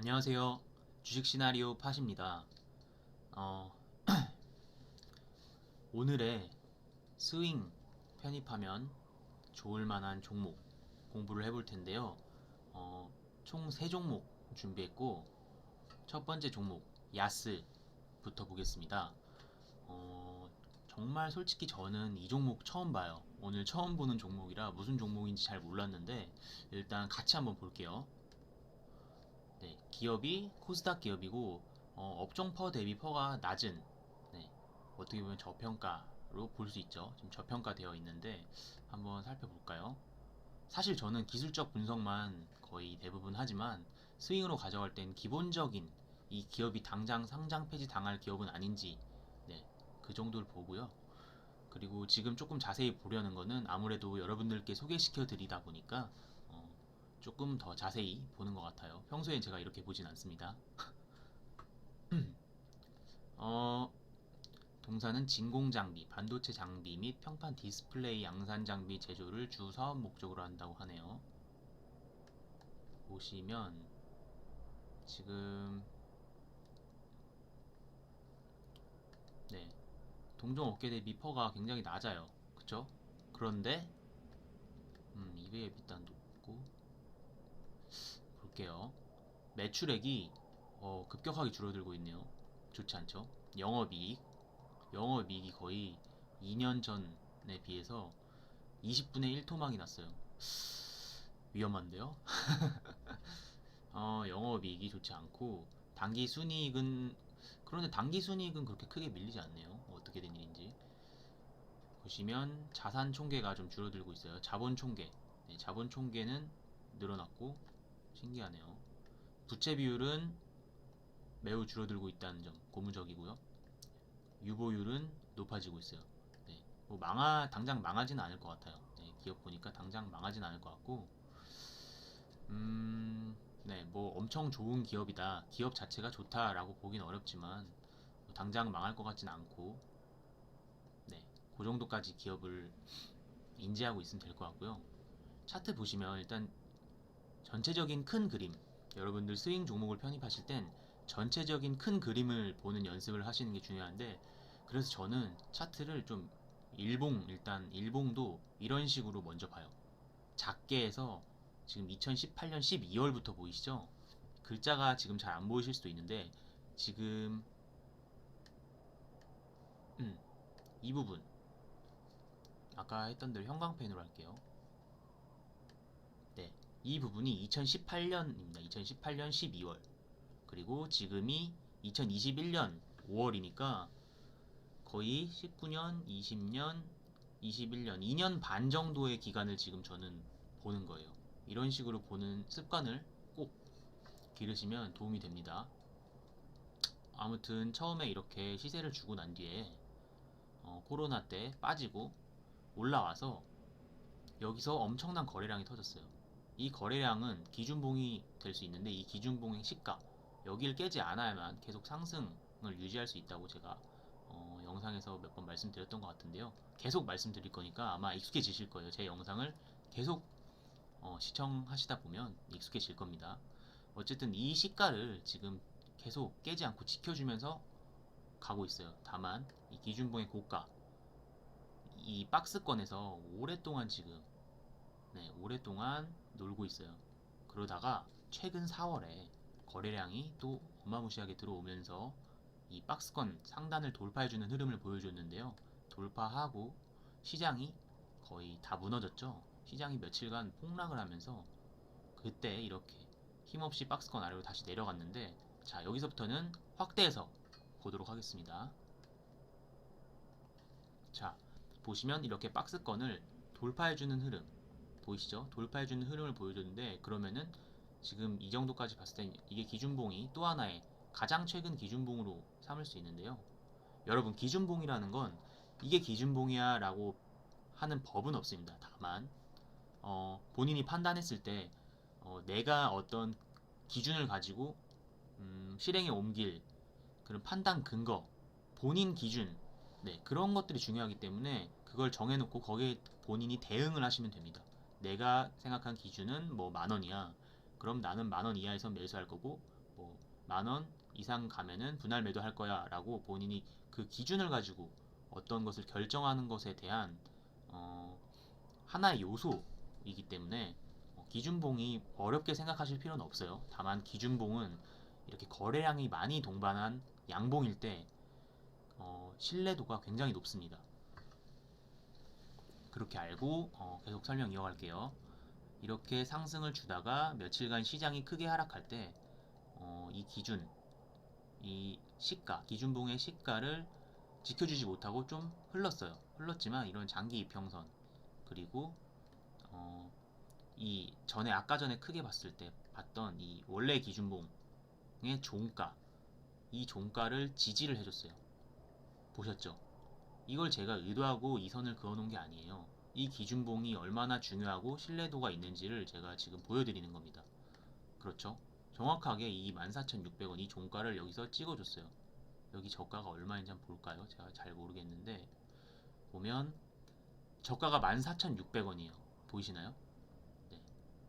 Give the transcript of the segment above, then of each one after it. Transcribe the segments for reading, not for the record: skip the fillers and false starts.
안녕하세요. 주식 시나리오 팟입니다. 어, 오늘의 스윙 편입하면 좋을 만한 종목 공부를 해볼 텐데요. 총 3종목 준비했고, 첫 번째 종목, 야스부터 보겠습니다. 정말 솔직히 저는 이 종목 처음 봐요. 오늘 처음 보는 종목이라 무슨 종목인지 잘 몰랐는데, 일단 같이 한번 볼게요. 네, 기업이 코스닥 기업이고 업종 퍼 대비 퍼가 낮은, 네, 어떻게 보면 저평가로 볼 수 있죠. 지금 저평가되어 있는데 한번 살펴볼까요? 사실 저는 기술적 분석만 거의 대부분 하지만 스윙으로 가져갈 땐 기본적인 이 기업이 당장 상장 폐지 당할 기업은 아닌지, 네, 그 정도를 보고요. 그리고 지금 조금 자세히 보려는 거는 아무래도 여러분들께 소개시켜 드리다 보니까 어, 조금 더 자세히 보는 것 같아요. 평소엔 제가 이렇게 보진 않습니다. 어, 동사는 진공 장비, 반도체 장비 및 평판 디스플레이 양산 장비 제조를 주 사업 목적으로 한다고 하네요. 보시면 지금, 네, 동종 업계 대비 퍼가 굉장히 낮아요. 그쵸? 그런데 2배의 비단 높고, 볼게요. 매출액이 급격하게 줄어들고 있네요. 좋지 않죠? 영업이익이 거의 2년 전에 비해서 20분의 1 토막이 났어요. 위험한데요? 영업이익이 좋지 않고 단기 순이익은, 그런데 단기 순이익은 그렇게 크게 밀리지 않네요. 어떻게 된 일인지 보시면 자산 총계가 좀 줄어들고 있어요. 자본 총계, 네, 자본 총계는 늘어났고 신기하네요. 부채 비율은 매우 줄어들고 있다는 점 고무적이고요. 유보율은 높아지고 있어요. 네, 뭐 당장 망하진 않을 것 같아요. 네, 기업 보니까 당장 망하진 않을 것 같고, 네, 뭐 엄청 좋은 기업이다, 기업 자체가 좋다라고 보긴 어렵지만 뭐 당장 망할 것 같진 않고, 네, 그 정도까지 기업을 인지하고 있으면 될 것 같고요. 차트 보시면 일단 전체적인 큰 그림, 여러분들 스윙 종목을 편입하실 땐 전체적인 큰 그림을 보는 연습을 하시는 게 중요한데, 그래서 저는 차트를 좀 일단 일봉도 이런 식으로 먼저 봐요. 작게 해서, 지금 2018년 12월부터 보이시죠? 글자가 지금 잘 안 보이실 수도 있는데, 지금 이 부분, 아까 했던 대로 형광펜으로 할게요. 네, 이 부분이 2018년입니다. 2018년 12월. 그리고 지금이 2021년 5월이니까 거의 19년, 20년, 21년, 2년 반 정도의 기간을 지금 저는 보는 거예요. 이런 식으로 보는 습관을 꼭 기르시면 도움이 됩니다. 아무튼 처음에 이렇게 시세를 주고 난 뒤에 코로나 때 빠지고 올라와서 여기서 엄청난 거래량이 터졌어요. 이 거래량은 기준봉이 될 수 있는데, 이 기준봉의 시가, 여기를 깨지 않아야만 계속 상승을 유지할 수 있다고 제가 영상에서 몇 번 말씀드렸던 것 같은데요. 계속 말씀드릴 거니까 아마 익숙해지실 거예요. 제 영상을 계속 시청하시다 보면 익숙해질 겁니다. 어쨌든 이 시가를 지금 계속 깨지 않고 지켜주면서 가고 있어요. 다만 이 기준봉의 고가, 이 박스권에서 오랫동안 지금, 네, 오랫동안 놀고 있어요. 그러다가 최근 4월에 거래량이 또 어마무시하게 들어오면서 이 박스권 상단을 돌파해주는 흐름을 보여줬는데요. 돌파하고 시장이 거의 다 무너졌죠. 시장이 며칠간 폭락을 하면서 그때 이렇게 힘없이 박스권 아래로 다시 내려갔는데, 자, 여기서부터는 확대해서 보도록 하겠습니다. 자, 보시면 이렇게 박스권을 돌파해주는 흐름 보이시죠? 돌파해주는 흐름을 보여줬는데, 그러면은 지금 이 정도까지 봤을 땐 이게 기준봉이 또 하나의 가장 최근 기준봉으로 삼을 수 있는데요. 여러분, 기준봉이라는 건 이게 기준봉이야 라고 하는 법은 없습니다. 다만 본인이 판단했을 때 내가 어떤 기준을 가지고 실행에 옮길 그런 판단 근거, 본인 기준, 네, 그런 것들이 중요하기 때문에 그걸 정해놓고 거기에 본인이 대응을 하시면 됩니다. 내가 생각한 기준은 뭐 10,000원이야. 그럼 나는 10,000원 이하에서 매수할 거고, 뭐 10,000원 이상 가면은 분할 매도할 거야 라고 본인이 그 기준을 가지고 어떤 것을 결정하는 것에 대한 하나의 요소이기 때문에 기준봉이 어렵게 생각하실 필요는 없어요. 다만 기준봉은 이렇게 거래량이 많이 동반한 양봉일 때 신뢰도가 굉장히 높습니다. 그렇게 알고 계속 설명 이어갈게요. 이렇게 상승을 주다가 며칠간 시장이 크게 하락할 때 이 기준, 이 시가, 기준봉의 시가를 지켜주지 못하고 좀 흘렀지만 이런 장기 이평선 그리고 이 전에 아까 전에 크게 봤을 때 봤던 이 원래 기준봉의 종가, 이 종가를 지지를 해줬어요. 보셨죠? 이걸 제가 의도하고 이 선을 그어놓은 게 아니에요. 이 기준봉이 얼마나 중요하고 신뢰도가 있는지를 제가 지금 보여드리는 겁니다. 그렇죠? 정확하게 이 14,600원 이 종가를 여기서 찍어줬어요. 여기 저가가 얼마인지 한번 볼까요? 제가 잘 모르겠는데 보면 저가가 14,600원이에요. 보이시나요? 네.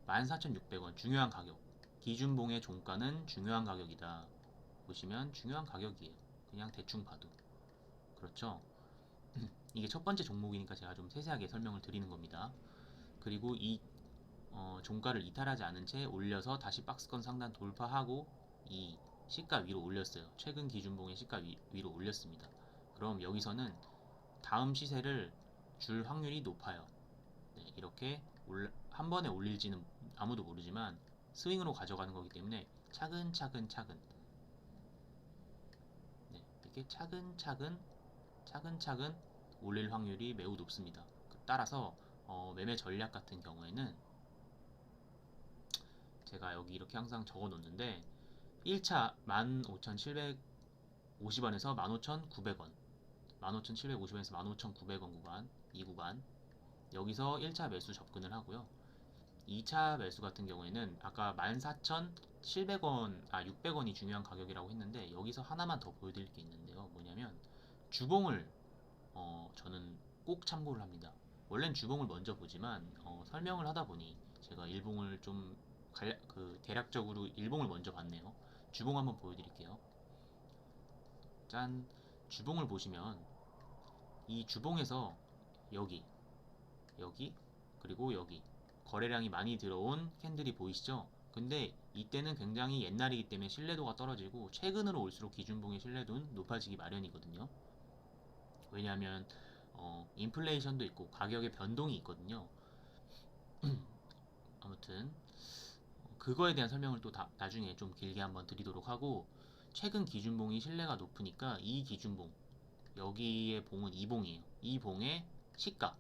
14,600원 중요한 가격. 기준봉의 종가는 중요한 가격이다. 보시면 중요한 가격이에요. 그냥 대충 봐도. 그렇죠? 이게 첫 번째 종목이니까 제가 좀 세세하게 설명을 드리는 겁니다. 그리고 이 종가를 이탈하지 않은 채 올려서 다시 박스권 상단 돌파하고 이 시가 위로 올렸어요. 최근 기준봉의 시가 위로 올렸습니다. 그럼 여기서는 다음 시세를 줄 확률이 높아요. 네, 이렇게 한 번에 올릴지는 아무도 모르지만 스윙으로 가져가는 거기 때문에 차근차근 네, 이렇게 차근차근 올릴 확률이 매우 높습니다. 따라서 매매 전략 같은 경우에는 제가 여기 이렇게 항상 적어 놓는데 1차 15,750원에서 15,900원 15,750원에서 15,900원 구간 이 구간 여기서 1차 매수 접근을 하고요. 2차 매수 같은 경우에는 아까 14,700원 600원이 중요한 가격이라고 했는데 여기서 하나만 더 보여드릴 게 있는데요. 뭐냐면 주봉을 저는 꼭 참고를 합니다. 원래는 주봉을 먼저 보지만 설명을 하다 보니 제가 일봉을 좀 대략적으로 일봉을 먼저 봤네요. 주봉 한번 보여드릴게요. 짠, 주봉을 보시면 이 주봉에서 여기 그리고 여기 거래량이 많이 들어온 캔들이 보이시죠? 근데 이때는 굉장히 옛날이기 때문에 신뢰도가 떨어지고 최근으로 올수록 기준봉의 신뢰도는 높아지기 마련이거든요. 왜냐하면 인플레이션도 있고 가격의 변동이 있거든요. 아무튼 그거에 대한 설명을 또 나중에 좀 길게 한번 드리도록 하고 최근 기준봉이 신뢰가 높으니까 이 기준봉 여기의 봉은 이 봉이에요. 이 봉의 시가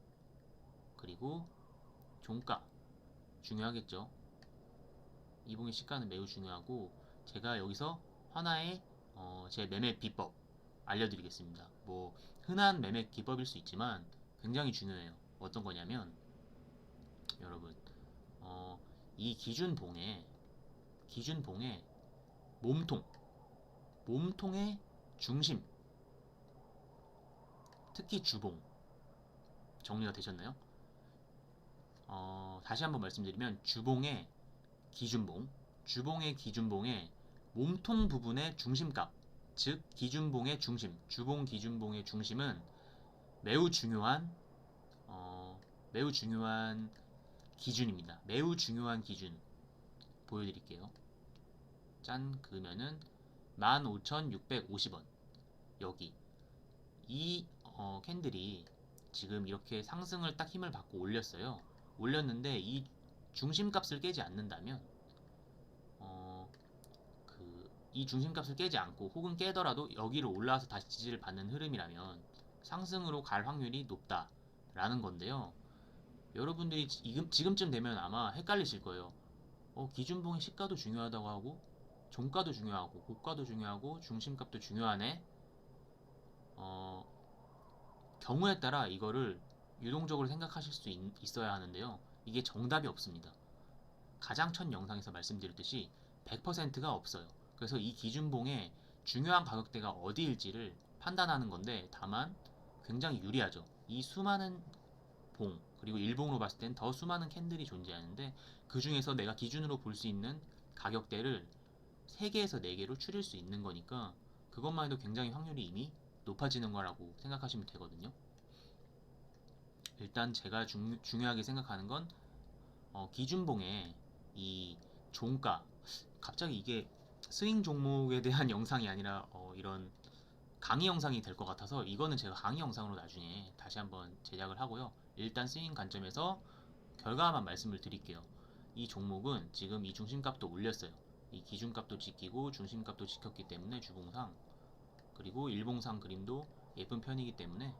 그리고 종가 중요하겠죠. 이 봉의 시가는 매우 중요하고 제가 여기서 하나의 제 매매 비법 알려드리겠습니다. 뭐 흔한 매매 기법일 수 있지만 굉장히 중요해요. 어떤 거냐면 여러분 이 기준봉의 몸통의 중심 특히 주봉 정리가 되셨나요? 다시 한번 말씀드리면 주봉의 기준봉의 몸통 부분의 중심값 즉 기준봉의 중심 주봉 기준봉의 중심은 매우 중요한 기준입니다. 매우 중요한 기준 보여드릴게요. 짠 그러면은 15,650원 여기 이 캔들이 지금 이렇게 상승을 딱 힘을 받고 올렸는데 이 중심값을 깨지 않는다면 이 중심값을 깨지 않고 혹은 깨더라도 여기를 올라와서 다시 지지를 받는 흐름이라면 상승으로 갈 확률이 높다라는 건데요. 여러분들이 지금쯤 되면 아마 헷갈리실 거예요. 기준봉의 시가도 중요하다고 하고 종가도 중요하고 고가도 중요하고 중심값도 중요하네. 경우에 따라 이거를 유동적으로 생각하실 수 있어야 하는데요. 이게 정답이 없습니다. 가장 첫 영상에서 말씀드렸듯이 100%가 없어요. 그래서 이 기준봉의 중요한 가격대가 어디일지를 판단하는 건데 다만 굉장히 유리하죠. 이 수많은 봉 그리고 일봉으로 봤을 땐 더 수많은 캔들이 존재하는데 그 중에서 내가 기준으로 볼 수 있는 가격대를 3개에서 4개로 줄일 수 있는 거니까 그것만 해도 굉장히 확률이 이미 높아지는 거라고 생각하시면 되거든요. 일단 제가 중요하게 생각하는 건 기준봉에 이 종가, 갑자기 이게 스윙 종목에 대한 영상이 아니라 이런 강의 영상이 될 것 같아서 이거는 제가 강의 영상으로 나중에 다시 한번 제작을 하고요. 일단 스윙 관점에서 결과만 말씀을 드릴게요. 이 종목은 지금 이 중심값도 올렸어요. 이 기준값도 지키고 중심값도 지켰기 때문에 주봉상, 그리고 일봉상 그림도 예쁜 편이기 때문에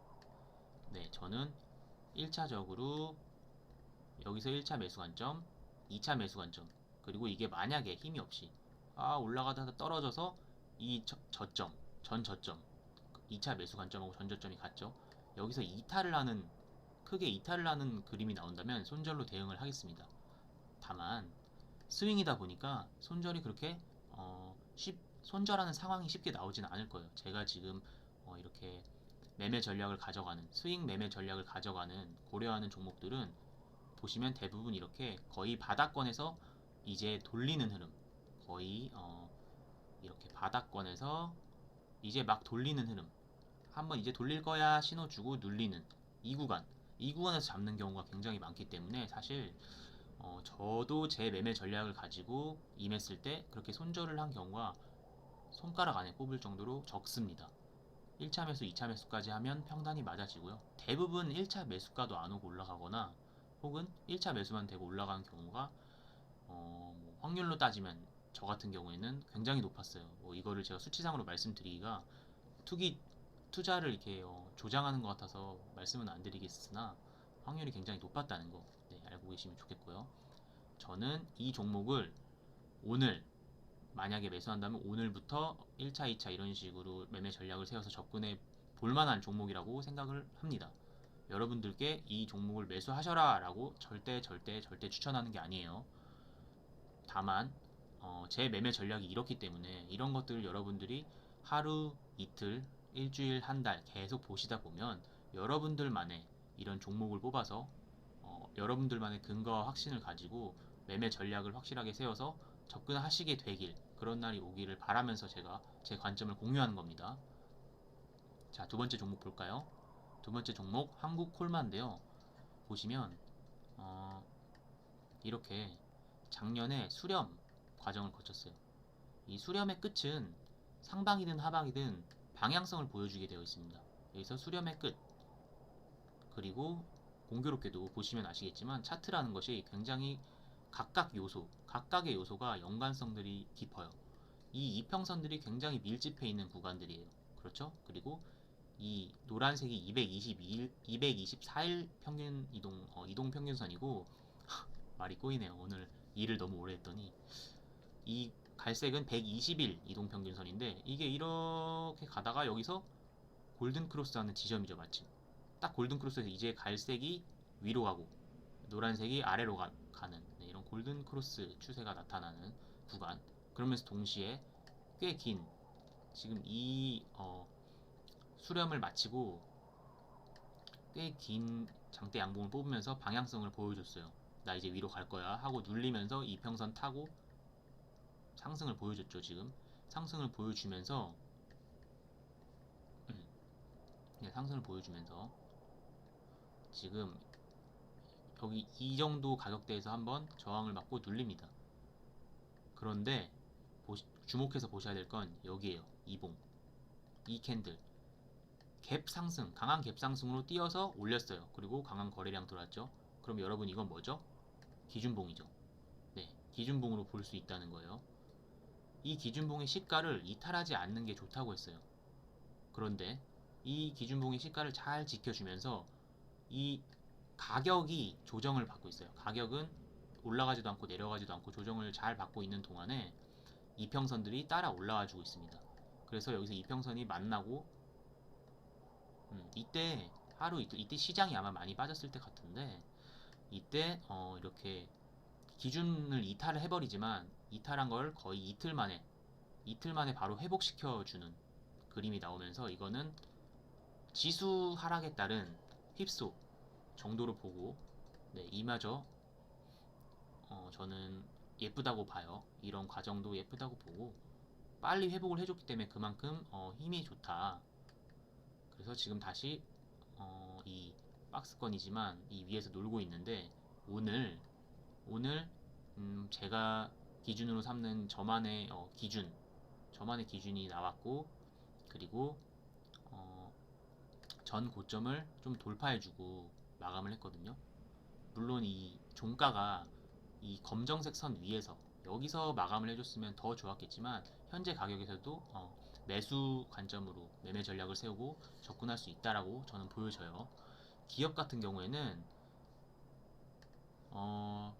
네, 저는 1차적으로 여기서 1차 매수 관점, 2차 매수 관점, 그리고 이게 만약에 힘이 없이 올라가다가 떨어져서 이 저점, 전 저점, 2차 매수 관점하고 전 저점이 같죠. 여기서 이탈을 하는, 크게 이탈을 하는 그림이 나온다면 손절로 대응을 하겠습니다. 다만 스윙이다 보니까 손절이 그렇게 손절하는 상황이 쉽게 나오지는 않을 거예요. 제가 지금 이렇게 매매 전략을 가져가는, 스윙 매매 전략을 가져가는, 고려하는 종목들은 보시면 대부분 이렇게 거의 바닥권에서 이제 돌리는 흐름, 거의 이렇게 바닥권에서 이제 막 돌리는 흐름, 한번 이제 돌릴 거야 신호 주고 눌리는 이 구간에서 잡는 경우가 굉장히 많기 때문에 사실 저도 제 매매 전략을 가지고 임했을 때 그렇게 손절을 한 경우가 손가락 안에 꼽을 정도로 적습니다. 1차 매수, 2차 매수까지 하면 평단이 맞아지고요. 대부분 1차 매수가도 안 오고 올라가거나 혹은 1차 매수만 되고 올라가는 경우가 뭐 확률로 따지면 저 같은 경우에는 굉장히 높았어요. 뭐 이거를 제가 수치상으로 말씀드리기가 투자를 이렇게 조장하는 것 같아서 말씀은 안 드리겠으나 확률이 굉장히 높았다는 거 알고 계시면 좋겠고요. 저는 이 종목을 오늘 만약에 매수한다면 오늘부터 1차, 2차 이런 식으로 매매 전략을 세워서 접근해 볼만한 종목이라고 생각을 합니다. 여러분들께 이 종목을 매수하셔라 라고 절대 추천하는 게 아니에요. 다만 제 매매 전략이 이렇기 때문에 이런 것들을 여러분들이 하루, 이틀, 일주일, 한 달 계속 보시다 보면 여러분들만의 이런 종목을 뽑아서 여러분들만의 근거와 확신을 가지고 매매 전략을 확실하게 세워서 접근하시게 되길, 그런 날이 오기를 바라면서 제가 제 관점을 공유하는 겁니다. 자, 두 번째 종목 볼까요? 두 번째 종목 한국콜마인데요. 보시면 이렇게 작년에 수렴 과정을 거쳤어요. 이 수렴의 끝은 상방이든 하방이든 방향성을 보여주게 되어 있습니다. 여기서 수렴의 끝, 그리고 공교롭게도 보시면 아시겠지만 차트라는 것이 굉장히 각각의 요소가 연관성들이 깊어요. 이 이평선들이 굉장히 밀집해 있는 구간들이에요. 그렇죠? 그리고 이 노란색이 224일 평균 이동 평균선이고 말이 꼬이네요. 오늘 일을 너무 오래 했더니 이 갈색은 120일 이동 평균선인데 이게 이렇게 가다가 여기서 골든 크로스하는 지점이죠, 마침. 딱 골든 크로스에서 이제 갈색이 위로 가고 노란색이 아래로 가는 이런 골든 크로스 추세가 나타나는 구간. 그러면서 동시에 꽤 긴, 지금 이 수렴을 마치고 꽤 긴 장대 양봉을 뽑으면서 방향성을 보여줬어요. 나 이제 위로 갈 거야 하고 눌리면서 이평선 타고 상승을 보여줬죠. 지금 상승을 보여주면서 네, 상승을 보여주면서 지금 여기 이 정도 가격대에서 한번 저항을 받고 눌립니다. 그런데 주목해서 보셔야 될 건 여기에요. 이봉, 이 캔들 갭 상승, 강한 갭 상승으로 뛰어서 올렸어요. 그리고 강한 거래량 들어왔죠. 그럼 여러분 이건 뭐죠? 기준봉이죠. 네, 기준봉으로 볼 수 있다는 거예요. 이 기준봉의 시가를 이탈하지 않는 게 좋다고 했어요. 그런데 이 기준봉의 시가를 잘 지켜주면서 이 가격이 조정을 받고 있어요. 가격은 올라가지도 않고 내려가지도 않고 조정을 잘 받고 있는 동안에 이평선들이 따라 올라와 주고 있습니다. 그래서 여기서 이평선이 만나고 이때 이때 시장이 아마 많이 빠졌을 때 같은데 이때 이렇게 기준을 이탈을 해버리지만 이탈한 걸 거의 이틀 만에 바로 회복시켜주는 그림이 나오면서 이거는 지수 하락에 따른 휩소 정도로 보고 네, 이마저 저는 예쁘다고 봐요. 이런 과정도 예쁘다고 보고 빨리 회복을 해줬기 때문에 그만큼 힘이 좋다. 그래서 지금 다시 이 박스권이지만 이 위에서 놀고 있는데 오늘 제가 기준으로 삼는 저만의 기준이 나왔고 그리고 전 고점을 좀 돌파해주고 마감을 했거든요. 물론 이 종가가 이 검정색 선 위에서 여기서 마감을 해줬으면 더 좋았겠지만 현재 가격에서도 매수 관점으로 매매 전략을 세우고 접근할 수 있다라고 저는 보여져요. 기업 같은 경우에는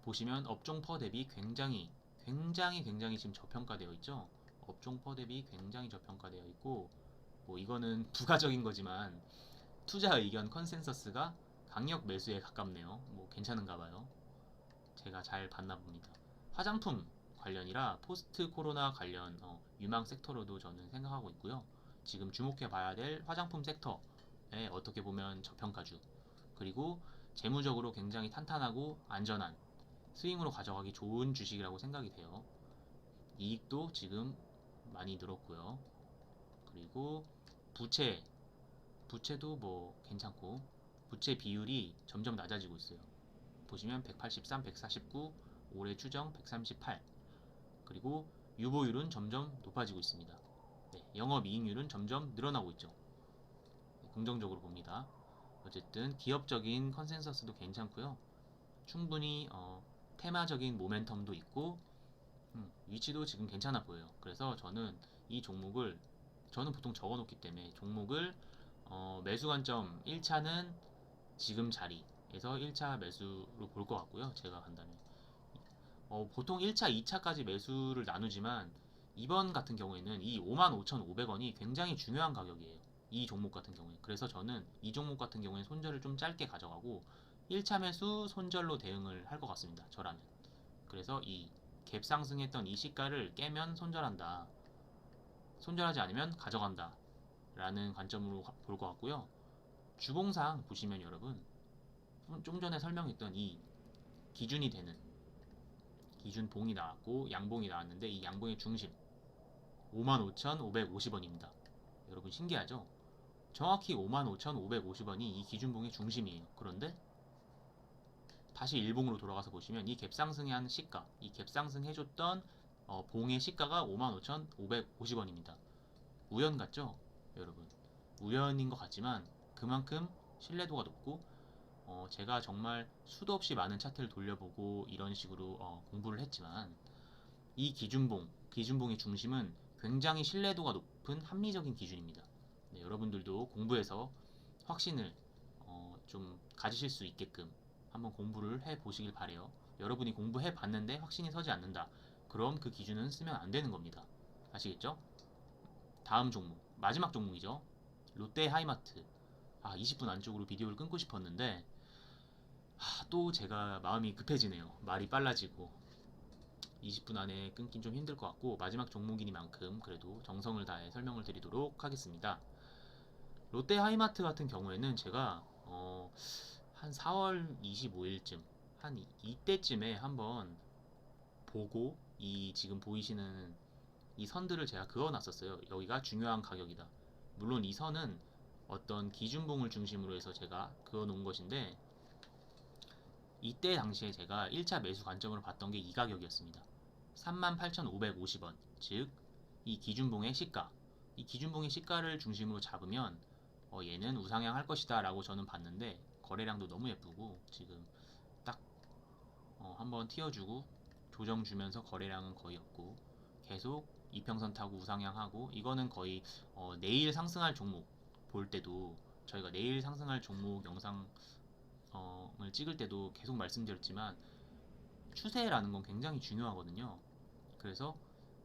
보시면 업종 퍼 대비 굉장히 지금 저평가되어 있죠. 업종 퍼 대비 굉장히 저평가되어 있고 뭐 이거는 부가적인 거지만 투자 의견 컨센서스가 강력 매수에 가깝네요. 뭐 괜찮은가 봐요. 제가 잘 봤나 봅니다. 화장품 관련이라 포스트 코로나 관련 유망 섹터로도 저는 생각하고 있고요. 지금 주목해 봐야 될 화장품 섹터에 어떻게 보면 저평가주 그리고 재무적으로 굉장히 탄탄하고 안전한 스윙으로 가져가기 좋은 주식이라고 생각이 돼요. 이익도 지금 많이 늘었고요. 그리고 부채도 뭐 괜찮고 부채 비율이 점점 낮아지고 있어요. 보시면 183, 149, 올해 추정 138. 그리고 유보율은 점점 높아지고 있습니다. 네, 영업이익률은 점점 늘어나고 있죠. 네, 긍정적으로 봅니다. 어쨌든 기업적인 컨센서스도 괜찮고요. 충분히 테마적인 모멘텀도 있고 위치도 지금 괜찮아 보여요. 그래서 이 종목을 저는 보통 적어놓기 때문에 종목을 매수 관점 1차는 지금 자리에서 1차 매수로 볼 것 같고요. 제가 간다면 보통 1차, 2차까지 매수를 나누지만 이번 같은 경우에는 이 55,500원이 굉장히 중요한 가격이에요. 이 종목 같은 경우에. 그래서 저는 이 종목 같은 경우에 손절을 좀 짧게 가져가고 1차 매수 손절로 대응을 할 것 같습니다. 저라면. 그래서 이 갭 상승했던 이 시가를 깨면 손절한다. 손절하지 않으면 가져간다. 라는 관점으로 볼 것 같고요. 주봉상 보시면 여러분 좀 전에 설명했던 이 기준이 되는 기준봉이 나왔고 양봉이 나왔는데 이 양봉의 중심 55,550원입니다. 여러분 신기하죠? 정확히 55,550원이 이 기준봉의 중심이에요. 그런데 다시 일봉으로 돌아가서 보시면 이 갭상승한 시가, 이 갭상승 해줬던 봉의 시가가 55,550원입니다. 우연 같죠? 여러분 우연인 것 같지만 그만큼 신뢰도가 높고 제가 정말 수도 없이 많은 차트를 돌려보고 이런 식으로 공부를 했지만 이 기준봉의 중심은 굉장히 신뢰도가 높은 합리적인 기준입니다. 네, 여러분들도 공부해서 확신을 좀 가지실 수 있게끔 한번 공부를 해 보시길 바래요. 여러분이 공부해 봤는데 확신이 서지 않는다. 그럼 그 기준은 쓰면 안 되는 겁니다. 아시겠죠? 다음 종목, 마지막 종목이죠. 롯데 하이마트. 20분 안쪽으로 비디오를 끊고 싶었는데 또 제가 마음이 급해지네요. 말이 빨라지고 20분 안에 끊긴 좀 힘들 것 같고 마지막 종목이니만큼 그래도 정성을 다해 설명을 드리도록 하겠습니다. 롯데 하이마트 같은 경우에는 제가 한 4월 25일쯤 한 이때쯤에 한번 보고 이 지금 보이시는 이 선들을 제가 그어놨었어요. 여기가 중요한 가격이다. 물론 이 선은 어떤 기준봉을 중심으로 해서 제가 그어놓은 것인데 이때 당시에 제가 1차 매수 관점으로 봤던 게 이 가격이었습니다. 38,550원. 즉, 이 기준봉의 시가. 이 기준봉의 시가를 중심으로 잡으면 얘는 우상향 할 것이다 라고 저는 봤는데 거래량도 너무 예쁘고 지금 딱 한번 튀어주고 조정 주면서 거래량은 거의 없고 계속 이평선 타고 우상향하고 이거는 거의 내일 상승할 종목 볼 때도 저희가 내일 상승할 종목 영상을 찍을 때도 계속 말씀드렸지만 추세라는 건 굉장히 중요하거든요. 그래서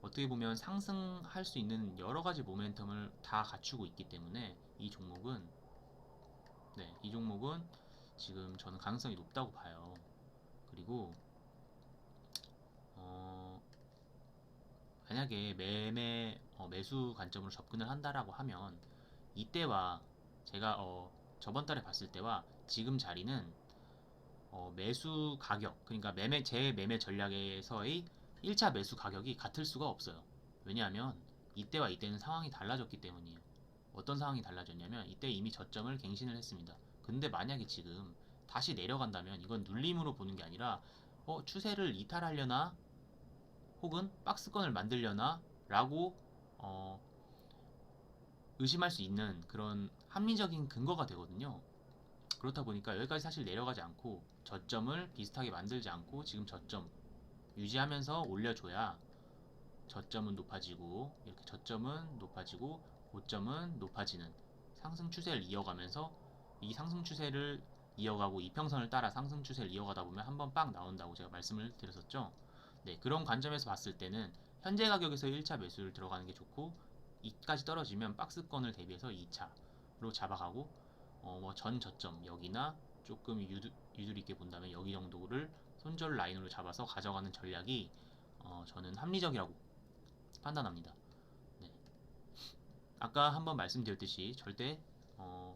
어떻게 보면 상승할 수 있는 여러 가지 모멘텀을 다 갖추고 있기 때문에 이 종목은 지금 저는 가능성이 높다고 봐요. 그리고 만약에 매수 관점으로 접근을 한다라고 하면 이때와 제가 저번 달에 봤을 때와 지금 자리는 매수 가격 그러니까 제 매매 전략에서의 1차 매수 가격이 같을 수가 없어요. 왜냐하면 이때와 이때는 상황이 달라졌기 때문이에요. 어떤 상황이 달라졌냐면 이때 이미 저점을 갱신을 했습니다. 근데 만약에 지금 다시 내려간다면 이건 눌림으로 보는 게 아니라 추세를 이탈하려나 혹은 박스권을 만들려나 라고 의심할 수 있는 그런 합리적인 근거가 되거든요. 그렇다 보니까 여기까지 사실 내려가지 않고 저점을 비슷하게 만들지 않고 지금 저점 유지하면서 올려줘야 저점은 높아지고 이렇게 저점은 높아지고 고점은 높아지는 상승 추세를 이어가면서 이 상승 추세를 이어가고 이평선을 따라 상승 추세를 이어가다 보면 한번 빵 나온다고 제가 말씀을 드렸었죠. 네, 그런 관점에서 봤을 때는 현재 가격에서 1차 매수를 들어가는 게 좋고 이까지 떨어지면 박스권을 대비해서 2차로 잡아가고 전 저점 여기나 조금 유두리 있게 본다면 여기 정도를 손절 라인으로 잡아서 가져가는 전략이 저는 합리적이라고 판단합니다. 네. 아까 한번 말씀드렸듯이 절대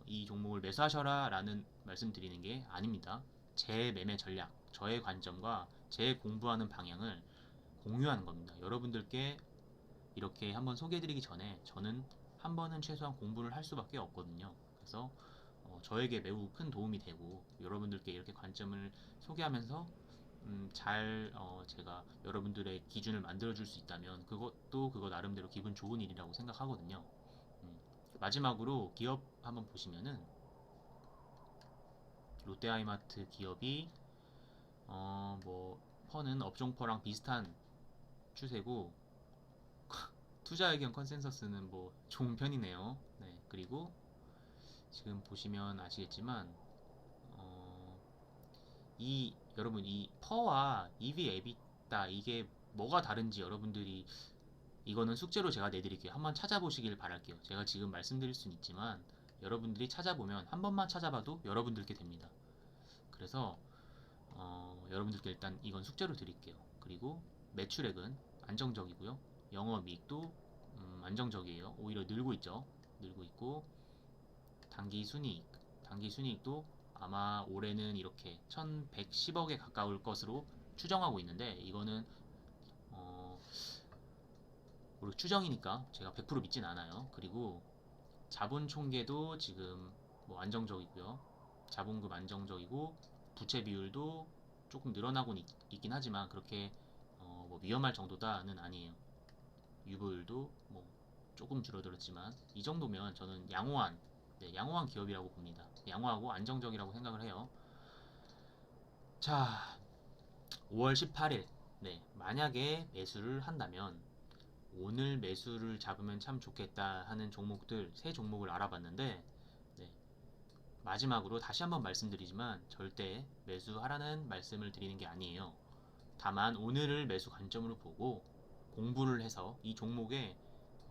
이 종목을 매수하셔라 라는 말씀드리는 게 아닙니다. 제 매매 전략, 저의 관점과 제 공부하는 방향을 공유하는 겁니다. 여러분들께 이렇게 한번 소개해드리기 전에 저는 한 번은 최소한 공부를 할 수밖에 없거든요. 그래서 저에게 매우 큰 도움이 되고 여러분들께 이렇게 관점을 소개하면서 제가 여러분들의 기준을 만들어줄 수 있다면 그것도 그거 나름대로 기분 좋은 일이라고 생각하거든요. 마지막으로 기업 한번 보시면은 롯데하이마트 기업이 퍼는 업종퍼랑 비슷한 추세고 투자 의견 컨센서스는 좋은 편이네요. 네, 그리고 지금 보시면 아시겠지만 여러분 이 퍼와 EV 에비타 이게 뭐가 다른지 여러분들이 이거는 숙제로 제가 내드릴게요. 한번 찾아보시길 바랄게요. 제가 지금 말씀드릴 수는 있지만 여러분들이 찾아보면 한 번만 찾아봐도 여러분들께 됩니다. 그래서 여러분들께 일단 이건 숙제로 드릴게요. 그리고 매출액은 안정적이고요. 영업이익도 안정적이에요. 오히려 늘고 있죠. 늘고 있고 단기순이익도 아마 올해는 이렇게 1110억에 가까울 것으로 추정하고 있는데 이거는 우리 추정이니까 제가 100% 믿진 않아요. 그리고 자본 총계도 지금 안정적이고요. 자본금 안정적이고 부채 비율도 조금 늘어나고 있긴 하지만 그렇게 위험할 정도다는 아니에요. 유보율도 조금 줄어들었지만 이 정도면 저는 양호한 기업이라고 봅니다. 양호하고 안정적이라고 생각을 해요. 자, 5월 18일 만약에 매수를 한다면 오늘 매수를 잡으면 참 좋겠다 하는 종목들 세 종목을 알아봤는데 마지막으로 다시 한번 말씀드리지만 절대 매수하라는 말씀을 드리는 게 아니에요. 다만 오늘을 매수 관점으로 보고 공부를 해서 이 종목의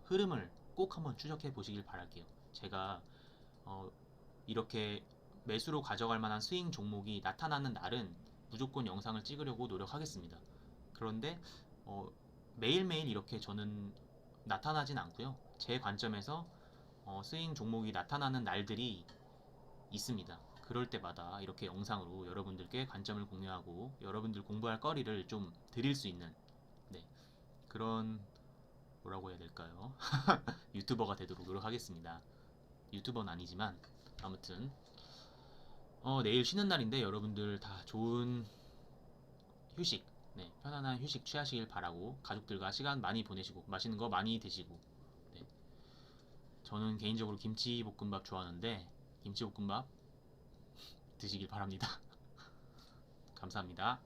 흐름을 꼭 한번 추적해 보시길 바랄게요. 제가 이렇게 매수로 가져갈 만한 스윙 종목이 나타나는 날은 무조건 영상을 찍으려고 노력하겠습니다. 그런데 매일매일 이렇게 저는 나타나진 않고요. 제 관점에서 스윙 종목이 나타나는 날들이 있습니다. 그럴 때마다 이렇게 영상으로 여러분들께 관점을 공유하고 여러분들 공부할 거리를 좀 드릴 수 있는 그런 뭐라고 해야 될까요? 유튜버가 되도록 노력하겠습니다. 유튜버는 아니지만 아무튼 내일 쉬는 날인데 여러분들 다 좋은 휴식 편안한 휴식 취하시길 바라고 가족들과 시간 많이 보내시고 맛있는 거 많이 드시고 저는 개인적으로 김치볶음밥 좋아하는데 김치볶음밥 드시길 바랍니다. 감사합니다.